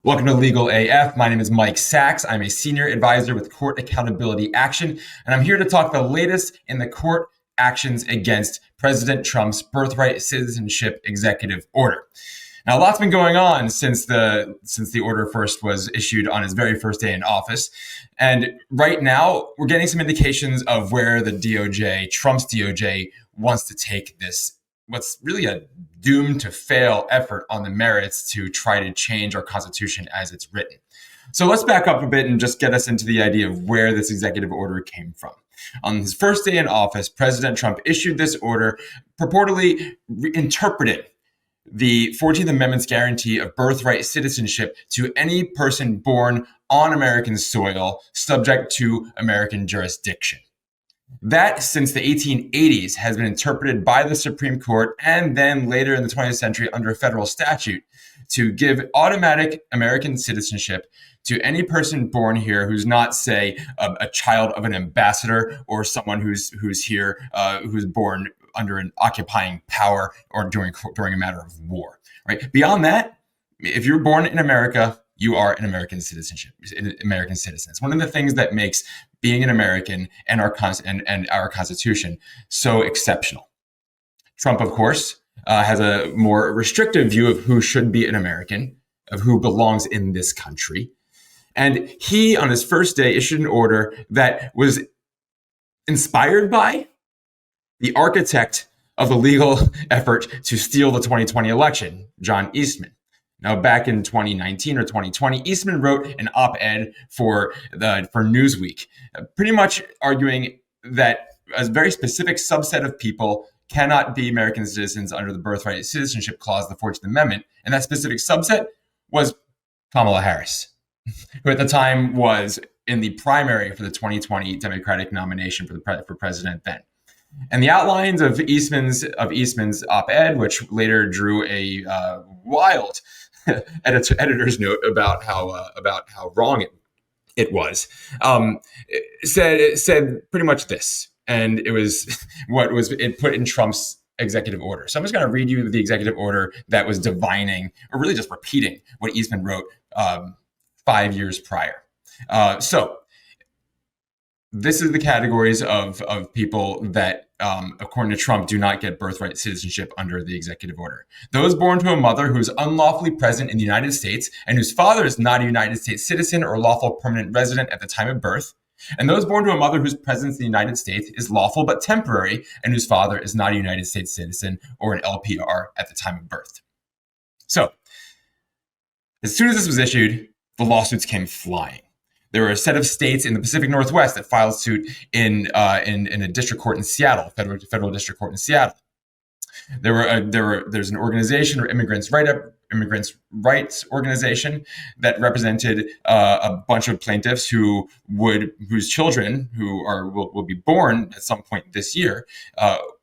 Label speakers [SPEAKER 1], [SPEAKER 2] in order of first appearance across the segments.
[SPEAKER 1] Welcome to Legal AF. My name is Mike Sachs. I'm a senior advisor with Court Accountability Action, and I'm here to talk the latest in the court actions against President Trump's Birthright Citizenship executive order. Now, a lot's been going on since the order first was issued on his very first day in office. And right now, we're getting some indications of where the DOJ, Trump's DOJ, wants to take this, what's really a doomed to fail effort on the merits to try to change our Constitution as it's written. So let's back up a bit and just get us into the idea of where this executive order came from. On his first day in office, President Trump issued this order purportedly interpreting the 14th Amendment's guarantee of birthright citizenship to any person born on American soil subject to American jurisdiction. That, since the 1880s, has been interpreted by the Supreme Court and then later in the 20th century under a federal statute to give automatic American citizenship to any person born here who's not, say, a child of an ambassador or someone who's here, who's born under an occupying power or during a matter of war. Right? Beyond that, if you're born in America, you are an American citizen. It's one of the things that makes being an American and our Constitution so exceptional. Trump, of course, has a more restrictive view of who should be an American, of who belongs in this country. And he, on his first day, issued an order that was inspired by the architect of the legal effort to steal the 2020 election, John Eastman. Now, back in 2019 or 2020, Eastman wrote an op-ed for Newsweek, pretty much arguing that a very specific subset of people cannot be American citizens under the Birthright Citizenship Clause of the 14th Amendment. And that specific subset was Kamala Harris, who at the time was in the primary for the 2020 Democratic nomination for president then. And the outlines of Eastman's op-ed, which later drew a wild editor's note about how wrong it was, said pretty much this, and it was it put in Trump's executive order. So I'm just going to read you the executive order that was divining, or really just repeating, what Eastman wrote 5 years prior. So this is the categories of people that, according to Trump, do not get birthright citizenship under the executive order. Those born to a mother who is unlawfully present in the United States and whose father is not a United States citizen or lawful permanent resident at the time of birth. And those born to a mother whose presence in the United States is lawful but temporary and whose father is not a United States citizen or an LPR at the time of birth. So, as soon as this was issued, the lawsuits came flying. There were a set of states in the Pacific Northwest that filed suit in a district court in Seattle, federal district court in Seattle. There's an organization, or immigrants' rights organization, that represented a bunch of plaintiffs whose children will be born at some point this year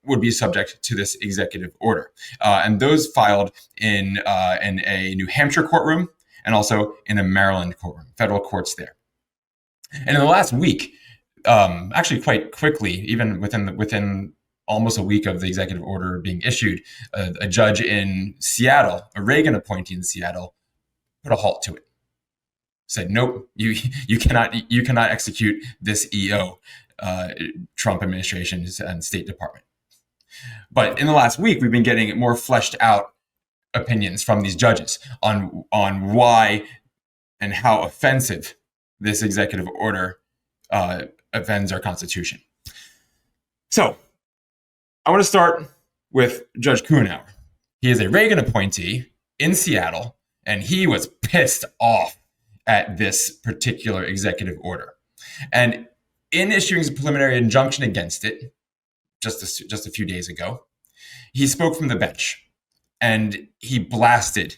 [SPEAKER 1] would be subject to this executive order, and those filed in a New Hampshire courtroom and also in a Maryland courtroom, federal courts there. And in the last week, actually quite quickly, even within almost a week of the executive order being issued, a judge in Seattle, a Reagan appointee in Seattle, put a halt to it. Said, nope, you cannot execute this EO, Trump administration and State Department. But in the last week, we've been getting more fleshed out opinions from these judges on why and how offensive this executive order offends our Constitution. So I want to start with Judge Kuhnhauer. He is a Reagan appointee in Seattle, and he was pissed off at this particular executive order. And in issuing a preliminary injunction against it just a few days ago, he spoke from the bench, and he blasted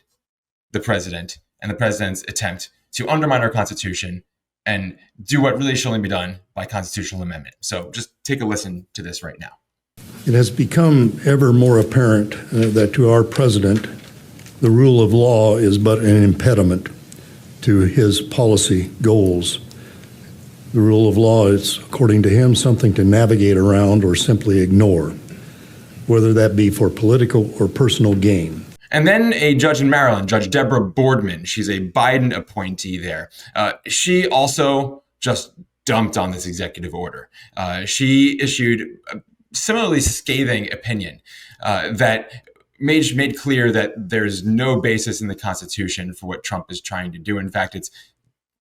[SPEAKER 1] the president and the president's attempt to undermine our Constitution and do what really should only be done by constitutional amendment. So just take a listen to this right now.
[SPEAKER 2] It has become ever more apparent that to our president, the rule of law is but an impediment to his policy goals. The rule of law is, according to him, something to navigate around or simply ignore, whether that be for political or personal gain.
[SPEAKER 1] And then a judge in Maryland, Judge Deborah Boardman, she's a Biden appointee there. She also just dumped on this executive order. She issued a similarly scathing opinion that made clear that there's no basis in the Constitution for what Trump is trying to do. In fact, it's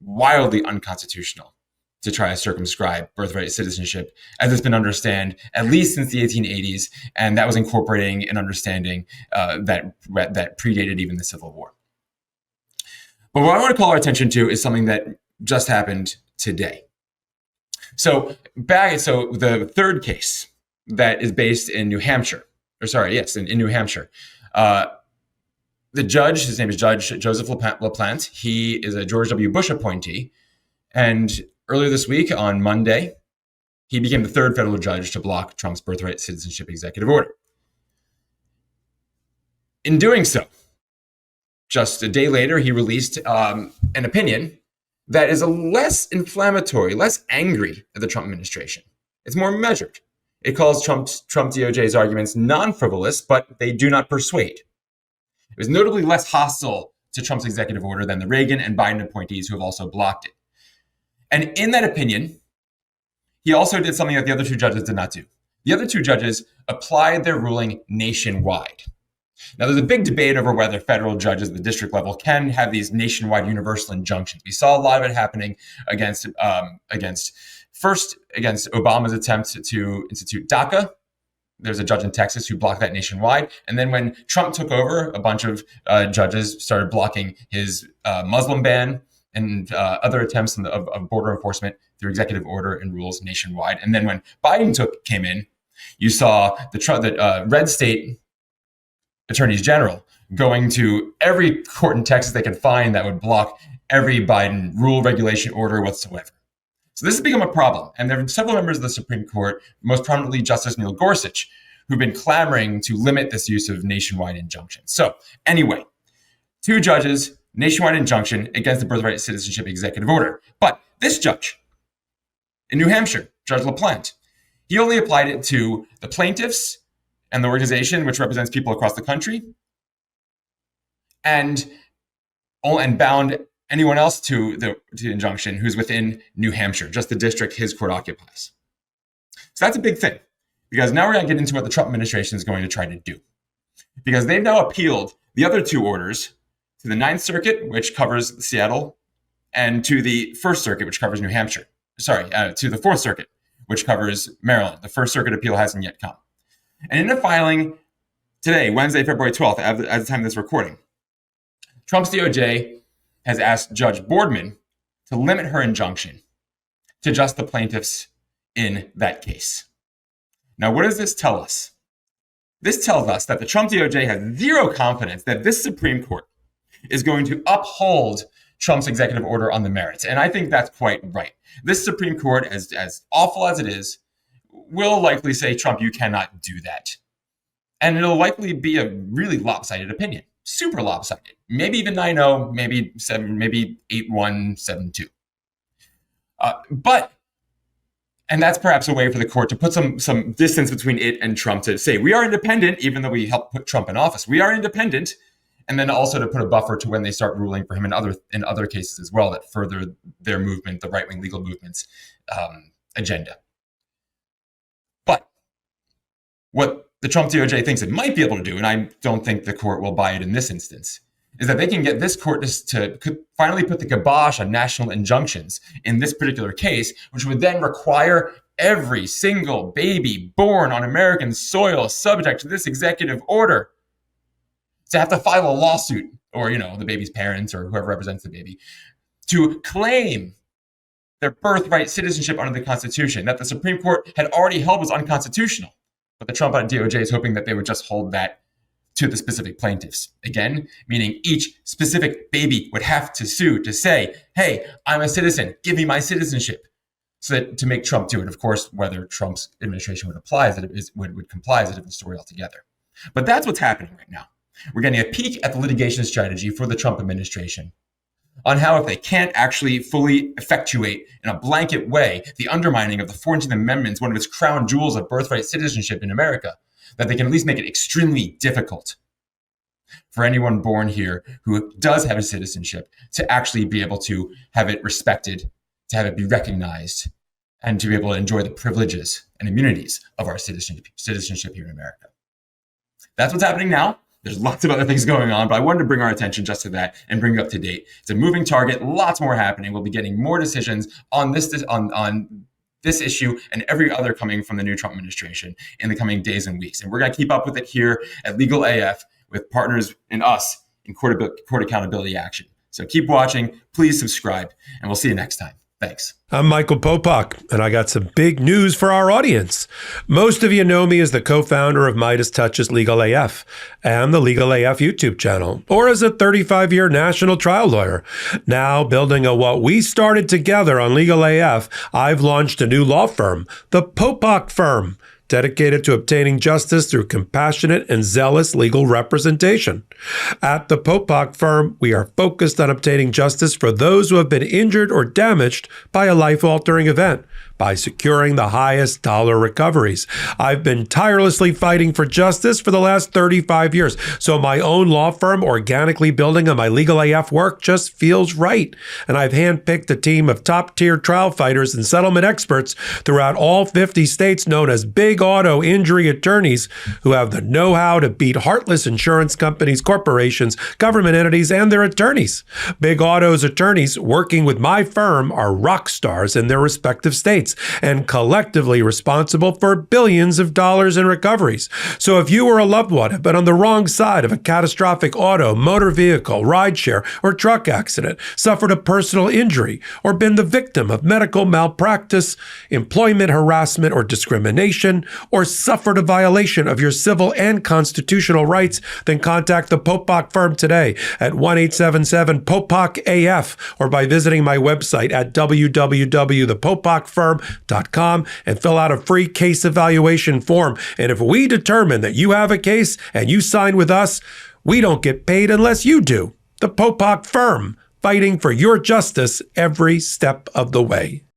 [SPEAKER 1] wildly unconstitutional to try to circumscribe birthright citizenship as it's been understood at least since the 1880s, and that was incorporating an understanding that predated even the Civil War. But what I want to call our attention to is something that just happened today. So the third case that is based in New Hampshire, in New Hampshire. The judge, his name is Judge Joseph LaPlante. He is a George W. Bush appointee. And earlier this week, on Monday, he became the third federal judge to block Trump's birthright citizenship executive order. In doing so, just a day later, he released an opinion that is less inflammatory, less angry at the Trump administration. It's more measured. It calls Trump DOJ's arguments non-frivolous, but they do not persuade. It was notably less hostile to Trump's executive order than the Reagan and Biden appointees who have also blocked it. And in that opinion, he also did something that the other two judges did not do. The other two judges applied their ruling nationwide. Now, there's a big debate over whether federal judges at the district level can have these nationwide universal injunctions. We saw a lot of it happening against Obama's attempt to institute DACA. There's a judge in Texas who blocked that nationwide. And then when Trump took over, a bunch of judges started blocking his Muslim ban and other attempts of border enforcement through executive order and rules nationwide. And then when Biden came in, you saw the red state attorneys general going to every court in Texas they could find that would block every Biden rule, regulation, order whatsoever. So this has become a problem. And there are several members of the Supreme Court, most prominently Justice Neil Gorsuch, who've been clamoring to limit this use of nationwide injunctions. So anyway, two judges, nationwide injunction against the birthright citizenship executive order. But this judge in New Hampshire, Judge LaPlante, he only applied it to the plaintiffs and the organization, which represents people across the country, and bound anyone else to the injunction who's within New Hampshire, just the district his court occupies. So that's a big thing, because now we're going to get into what the Trump administration is going to try to do. Because they've now appealed the other two orders to the Ninth Circuit, which covers Seattle, and to the First Circuit, which covers New Hampshire. To the Fourth Circuit, which covers Maryland. The First Circuit appeal hasn't yet come. And in a filing today, Wednesday, February 12th, at the time of this recording, Trump's DOJ has asked Judge Boardman to limit her injunction to just the plaintiffs in that case. Now, what does this tell us? This tells us that the Trump DOJ has zero confidence that this Supreme Court is going to uphold Trump's executive order on the merits. And I think that's quite right. This Supreme Court, as awful as it is, will likely say, Trump, you cannot do that. And it'll likely be a really lopsided opinion, super lopsided. Maybe even 9-0, maybe 8-1, 7-2. And that's perhaps a way for the court to put some distance between it and Trump, to say, we are independent, even though we helped put Trump in office. We are independent. And then also to put a buffer to when they start ruling for him in other cases as well that further their movement, the right-wing legal movement's agenda. But what the Trump DOJ thinks it might be able to do, and I don't think the court will buy it in this instance, is that they can get this court to finally put the kibosh on national injunctions in this particular case, which would then require every single baby born on American soil subject to this executive order to have to file a lawsuit, or, the baby's parents or whoever represents the baby, to claim their birthright citizenship under the Constitution that the Supreme Court had already held was unconstitutional. But the Trump DOJ is hoping that they would just hold that to the specific plaintiffs. Again, meaning each specific baby would have to sue to say, hey, I'm a citizen, give me my citizenship. So that to make Trump do it, of course, whether Trump's administration would comply is a different story altogether. But that's what's happening right now. We're getting a peek at the litigation strategy for the Trump administration on how, if they can't actually fully effectuate in a blanket way the undermining of the 14th Amendment, one of its crown jewels of birthright citizenship in America, that they can at least make it extremely difficult for anyone born here who does have a citizenship to actually be able to have it respected, to have it be recognized, and to be able to enjoy the privileges and immunities of our citizenship here in America. That's what's happening now. There's lots of other things going on, but I wanted to bring our attention just to that and bring you up to date. It's a moving target, lots more happening. We'll be getting more decisions on this issue and every other coming from the new Trump administration in the coming days and weeks. And we're going to keep up with it here at Legal AF with partners in us in Court Accountability Action. So keep watching, please subscribe, and we'll see you next time. Thanks.
[SPEAKER 3] I'm Michael Popak, and I got some big news for our audience. Most of you know me as the co-founder of Midas Touch's Legal AF and the Legal AF YouTube channel, or as a 35-year national trial lawyer. Now, building on what we started together on Legal AF, I've launched a new law firm, the Popak Firm, dedicated to obtaining justice through compassionate and zealous legal representation. At the Popak Firm, we are focused on obtaining justice for those who have been injured or damaged by a life-altering event by securing the highest dollar recoveries. I've been tirelessly fighting for justice for the last 35 years, so my own law firm organically building on my Legal AF work just feels right. And I've handpicked a team of top-tier trial fighters and settlement experts throughout all 50 states known as big auto injury attorneys who have the know-how to beat heartless insurance companies, corporations, government entities, and their attorneys. Big Auto's attorneys working with my firm are rock stars in their respective states and collectively responsible for billions of dollars in recoveries. So if you or a loved one have been on the wrong side of a catastrophic auto, motor vehicle, rideshare, or truck accident, suffered a personal injury, or been the victim of medical malpractice, employment harassment or discrimination, or suffered a violation of your civil and constitutional rights, then contact the Popak Firm today at 1-877-POPAK-AF or by visiting my website at www.thepopakfirm.com and fill out a free case evaluation form. And if we determine that you have a case and you sign with us, we don't get paid unless you do. The Popak Firm, fighting for your justice every step of the way.